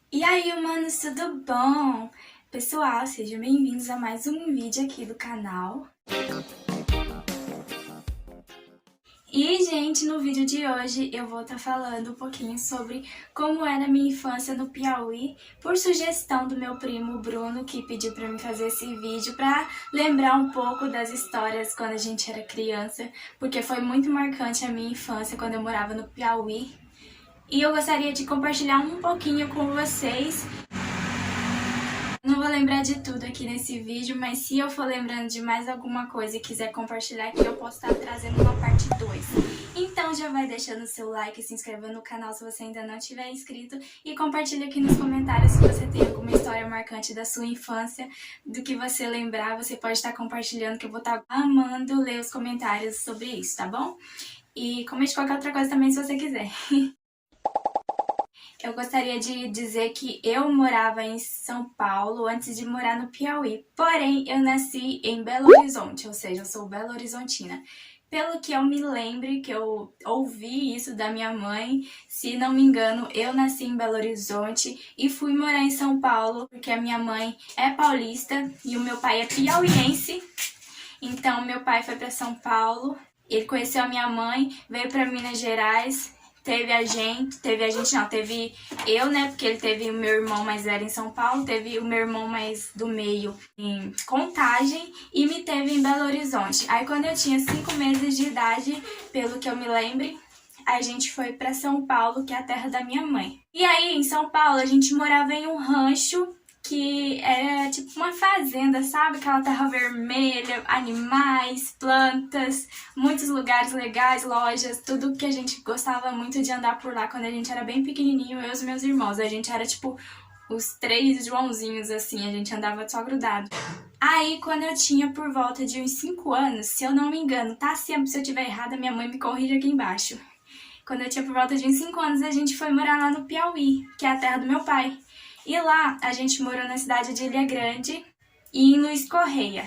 E aí, humanos, tudo bom? Pessoal, sejam bem-vindos a mais um vídeo aqui do canal. E, gente, no vídeo de hoje eu vou estar falando um pouquinho sobre como era a minha infância no Piauí, por sugestão do meu primo Bruno, que pediu para mim fazer esse vídeo para lembrar um pouco das histórias quando a gente era criança, porque foi muito marcante a minha infância quando eu morava no Piauí. E eu gostaria de compartilhar um pouquinho com vocês. Não vou lembrar de tudo aqui nesse vídeo, mas se eu for lembrando de mais alguma coisa e quiser compartilhar aqui, eu posso estar trazendo uma parte 2. Então já vai deixando o seu like, se inscrevendo no canal se você ainda não tiver inscrito e compartilha aqui nos comentários se você tem alguma história marcante da sua infância, do que você lembrar, você pode estar compartilhando que eu vou estar amando ler os comentários sobre isso, tá bom? E comente qualquer outra coisa também se você quiser. Eu gostaria de dizer que eu morava em São Paulo antes de morar no Piauí. Porém, eu nasci em Belo Horizonte, ou seja, eu sou belo-horizontina. Pelo que eu me lembre, que eu ouvi isso da minha mãe, se não me engano, eu nasci em Belo Horizonte e fui morar em São Paulo, porque a minha mãe é paulista e o meu pai é piauiense. Então, meu pai foi para São Paulo, ele conheceu a minha mãe, veio para Minas Gerais. Teve eu, né, porque ele teve o meu irmão mais velho em São Paulo, teve o meu irmão mais do meio em Contagem e me teve em Belo Horizonte. Aí quando eu tinha 5 meses de idade, pelo que eu me lembre, a gente foi pra São Paulo, que é a terra da minha mãe. E aí, em São Paulo, a gente morava em um rancho que era tipo uma fazenda, sabe? Aquela terra vermelha, animais, plantas, muitos lugares legais, lojas, tudo que a gente gostava muito de andar por lá quando a gente era bem pequenininho, eu e os meus irmãos. A gente era tipo os 3 Joãozinhos, assim, a gente andava só grudado. Aí, quando eu tinha por volta de uns 5 anos, se eu não me engano, tá? Se eu estiver errada, minha mãe me corrige aqui embaixo. Quando eu tinha por volta de uns 5 anos, a gente foi morar lá no Piauí, que é a terra do meu pai. E lá a gente morou na cidade de Ilha Grande e em Luiz Correia.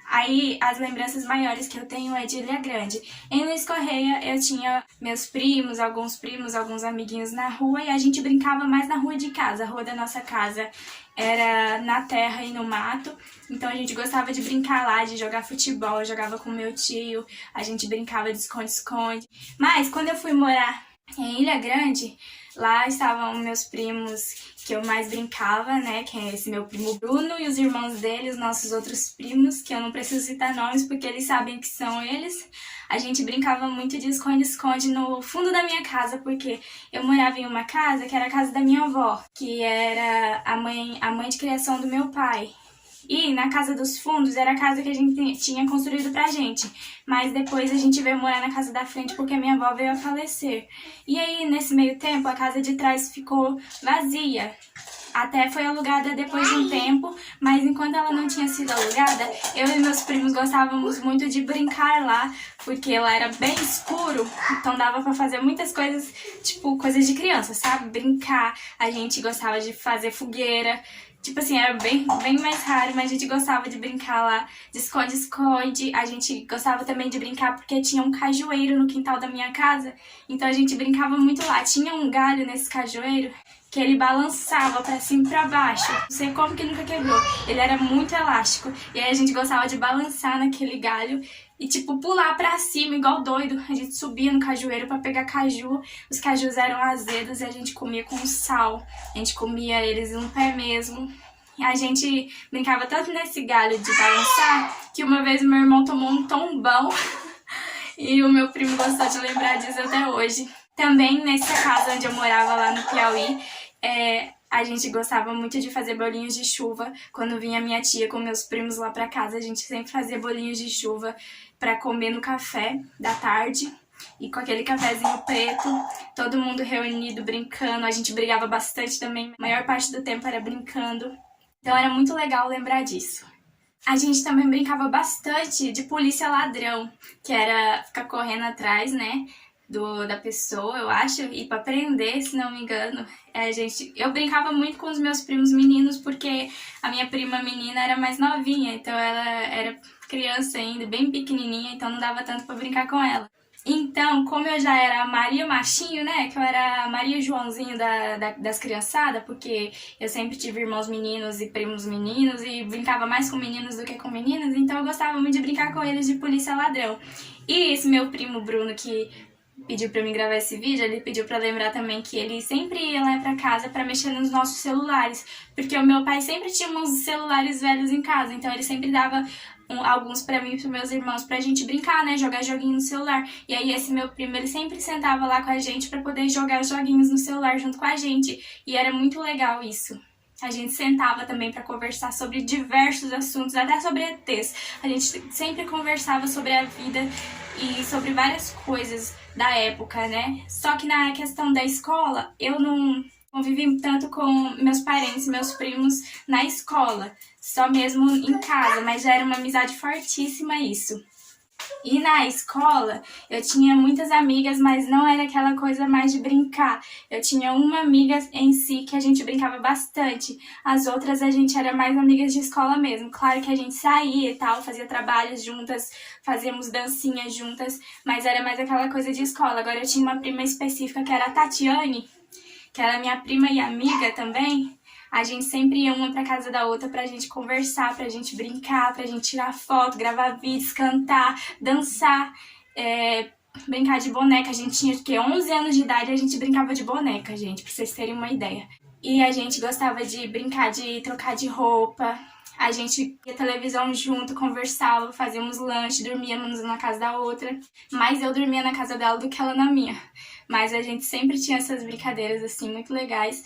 Aí as lembranças maiores que eu tenho é de Ilha Grande. Em Luiz Correia eu tinha meus primos, alguns amiguinhos na rua e a gente brincava mais na rua de casa. A rua da nossa casa era na terra e no mato, então a gente gostava de brincar lá, de jogar futebol, eu jogava com meu tio, a gente brincava de esconde-esconde. Mas quando eu fui morar em Ilha Grande, lá estavam meus primos que eu mais brincava, né, que é esse meu primo Bruno e os irmãos dele, os nossos outros primos, que eu não preciso citar nomes porque eles sabem que são eles. A gente brincava muito de esconde-esconde no fundo da minha casa, porque eu morava em uma casa que era a casa da minha avó, que era a mãe de criação do meu pai. E na casa dos fundos era a casa que a gente tinha construído pra gente. Mas depois a gente veio morar na casa da frente porque minha avó veio a falecer. E aí, nesse meio tempo, a casa de trás ficou vazia. Até foi alugada depois de um tempo, mas enquanto ela não tinha sido alugada, eu e meus primos gostávamos muito de brincar lá, porque lá era bem escuro, então dava pra fazer muitas coisas, tipo, coisas de criança, sabe? Brincar, a gente gostava de fazer fogueira. Tipo assim, era bem mais raro, mas a gente gostava de brincar lá de esconde-esconde. A gente gostava também de brincar porque tinha um cajueiro no quintal da minha casa. Então a gente brincava muito lá. Tinha um galho nesse cajueiro que ele balançava pra cima e pra baixo. Não sei como que nunca quebrou. Ele era muito elástico. E aí a gente gostava de balançar naquele galho e, tipo, pular pra cima igual doido. A gente subia no cajueiro pra pegar caju. Os cajus eram azedos e a gente comia com sal. A gente comia eles no pé mesmo. A gente brincava tanto nesse galho de balançar que uma vez meu irmão tomou um tombão e o meu primo gostou de lembrar disso até hoje. Também nessa casa onde eu morava lá no Piauí, a gente gostava muito de fazer bolinhos de chuva. Quando vinha minha tia com meus primos lá pra casa, a gente sempre fazia bolinhos de chuva pra comer no café da tarde. E com aquele cafezinho preto, todo mundo reunido, brincando. A gente brigava bastante também, a maior parte do tempo era brincando. Então era muito legal lembrar disso. A gente também brincava bastante de polícia ladrão, que era ficar correndo atrás, né, da pessoa, eu acho, e pra prender, se não me engano. Eu brincava muito com os meus primos meninos, porque a minha prima menina era mais novinha, então ela era criança ainda, bem pequenininha, então não dava tanto pra brincar com ela. Então, como eu já era a Maria Machinho, né, que eu era a Maria Joãozinho das criançadas, porque eu sempre tive irmãos meninos e primos meninos e brincava mais com meninos do que com meninas, então eu gostava muito de brincar com eles de polícia ladrão. E esse meu primo Bruno, que pediu pra mim gravar esse vídeo, ele pediu pra lembrar também que ele sempre ia lá pra casa pra mexer nos nossos celulares, porque o meu pai sempre tinha uns celulares velhos em casa, então ele sempre dava alguns pra mim e pros meus irmãos pra gente brincar, né, jogar joguinho no celular. E aí esse meu primo, ele sempre sentava lá com a gente pra poder jogar os joguinhos no celular junto com a gente, e era muito legal isso. A gente sentava também para conversar sobre diversos assuntos, até sobre ETs. A gente sempre conversava sobre a vida e sobre várias coisas da época, né? Só que na questão da escola, eu não convivi tanto com meus parentes, meus primos na escola, só mesmo em casa, mas já era uma amizade fortíssima isso. E na escola, eu tinha muitas amigas, mas não era aquela coisa mais de brincar. Eu tinha uma amiga em si que a gente brincava bastante. As outras a gente era mais amigas de escola mesmo. Claro que a gente saía e tal, fazia trabalhos juntas, fazíamos dancinhas juntas, mas era mais aquela coisa de escola. Agora eu tinha uma prima específica que era a Tatiane, que era minha prima e amiga também. A gente sempre ia uma pra casa da outra pra gente conversar, pra gente brincar, pra gente tirar foto, gravar vídeos, cantar, dançar, brincar de boneca. A gente tinha, 11 anos de idade, a gente brincava de boneca, gente, pra vocês terem uma ideia. E a gente gostava de brincar, de trocar de roupa. A gente ia televisão junto, conversava, fazíamos lanche, dormíamos na casa da outra. Mais eu dormia na casa dela do que ela na minha. Mas a gente sempre tinha essas brincadeiras, assim, muito legais.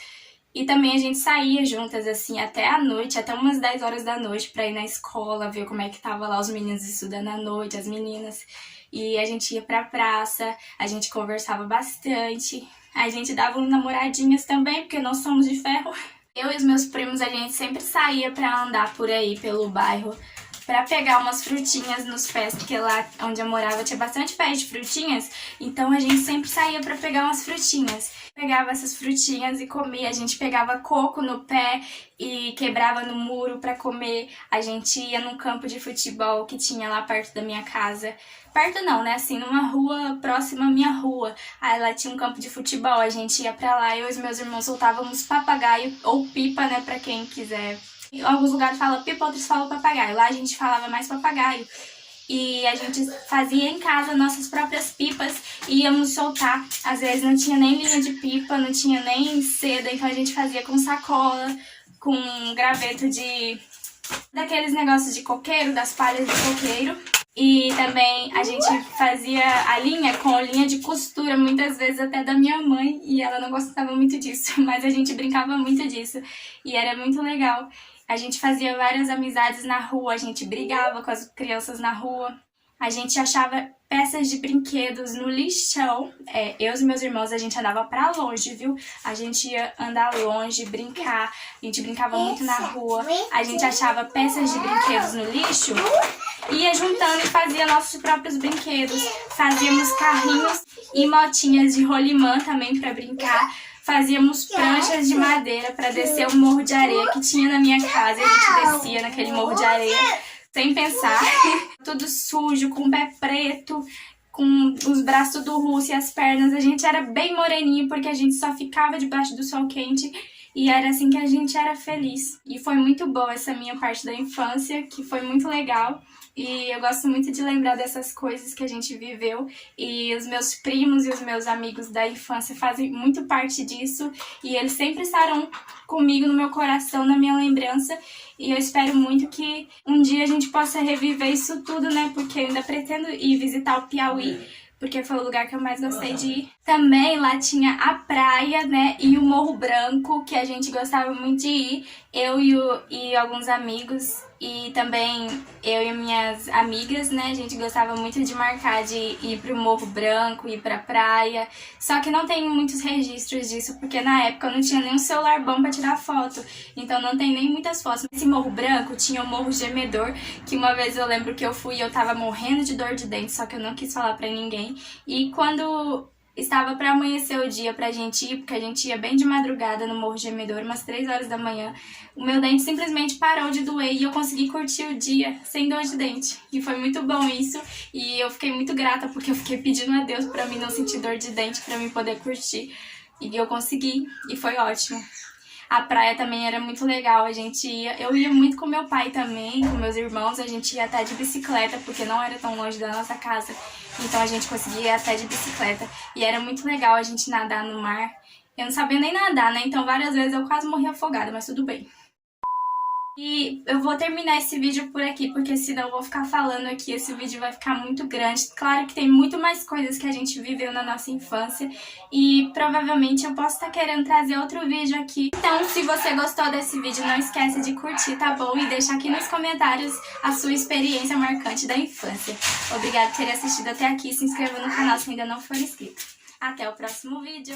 E também a gente saía juntas, assim, até a noite, até umas 10 horas da noite pra ir na escola, ver como é que tava lá os meninos estudando à noite, as meninas. E a gente ia pra praça, a gente conversava bastante. A gente dava namoradinhas também, porque nós somos de ferro. Eu e os meus primos, a gente sempre saía pra andar por aí, pelo bairro, pra pegar umas frutinhas nos pés, porque lá onde eu morava tinha bastante pé de frutinhas, então a gente sempre saía pra pegar umas frutinhas. Pegava essas frutinhas e comia, a gente pegava coco no pé e quebrava no muro pra comer. A gente ia num campo de futebol que tinha lá perto da minha casa. Perto não, né, assim, numa rua próxima à minha rua. Aí lá tinha um campo de futebol, a gente ia pra lá, eu e os meus irmãos soltávamos papagaio ou pipa, né, pra quem quiser. Em alguns lugares fala pipa, outros falam papagaio. Lá a gente falava mais papagaio. E a gente fazia em casa nossas próprias pipas e íamos soltar. Às vezes não tinha nem linha de pipa, não tinha nem seda, então a gente fazia com sacola, com graveto daqueles negócios de coqueiro, das palhas de coqueiro. E também a gente fazia a linha com linha de costura, muitas vezes até da minha mãe, e ela não gostava muito disso, mas a gente brincava muito disso e era muito legal. A gente fazia várias amizades na rua, a gente brigava com as crianças na rua. A gente achava peças de brinquedos no lixão. Eu e meus irmãos, a gente andava pra longe, viu? A gente ia andar longe, brincar. A gente brincava muito na rua. A gente achava peças de brinquedos no lixo, ia juntando e fazia nossos próprios brinquedos. Fazíamos carrinhos e motinhas de rolimã também pra brincar. Fazíamos pranchas de madeira para descer o morro de areia que tinha na minha casa. E a gente descia naquele morro de areia sem pensar. Tudo sujo, com o pé preto, com os braços do russo e as pernas. A gente era bem moreninho porque a gente só ficava debaixo do sol quente. E era assim que a gente era feliz. E foi muito boa essa minha parte da infância, que foi muito legal. E eu gosto muito de lembrar dessas coisas que a gente viveu. E os meus primos e os meus amigos da infância fazem muito parte disso. E eles sempre estarão comigo no meu coração, na minha lembrança. E eu espero muito que um dia a gente possa reviver isso tudo, né? Porque eu ainda pretendo ir visitar o Piauí, porque foi o lugar que eu mais gostei de ir. Também lá tinha a praia, né, e o Morro Branco, que a gente gostava muito de ir, eu e alguns amigos, e também eu e minhas amigas, né, a gente gostava muito de marcar de ir pro Morro Branco, ir pra praia, só que não tem muitos registros disso, porque na época eu não tinha nem um celular bom pra tirar foto, então não tem nem muitas fotos. Esse Morro Branco tinha o Morro Gemedor, que uma vez eu lembro que eu fui e eu tava morrendo de dor de dente, só que eu não quis falar pra ninguém, e quando Estava para amanhecer o dia pra gente ir, porque a gente ia bem de madrugada no Morro Gemedor, umas 3 horas da manhã. O meu dente simplesmente parou de doer e eu consegui curtir o dia sem dor de dente. E foi muito bom isso, e eu fiquei muito grata porque eu fiquei pedindo a Deus pra mim não sentir dor de dente, pra mim poder curtir. E eu consegui, e foi ótimo. A praia também era muito legal, eu ia muito com meu pai também, com meus irmãos, a gente ia até de bicicleta, porque não era tão longe da nossa casa, então a gente conseguia ir até de bicicleta, e era muito legal a gente nadar no mar. Eu não sabia nem nadar, né, então várias vezes eu quase morri afogada, mas tudo bem. E eu vou terminar esse vídeo por aqui, porque senão eu vou ficar falando aqui, esse vídeo vai ficar muito grande. Claro que tem muito mais coisas que a gente viveu na nossa infância e provavelmente eu posso estar querendo trazer outro vídeo aqui. Então, se você gostou desse vídeo, não esquece de curtir, tá bom? E deixar aqui nos comentários a sua experiência marcante da infância. Obrigada por ter assistido até aqui, se inscreva no canal se ainda não for inscrito. Até o próximo vídeo!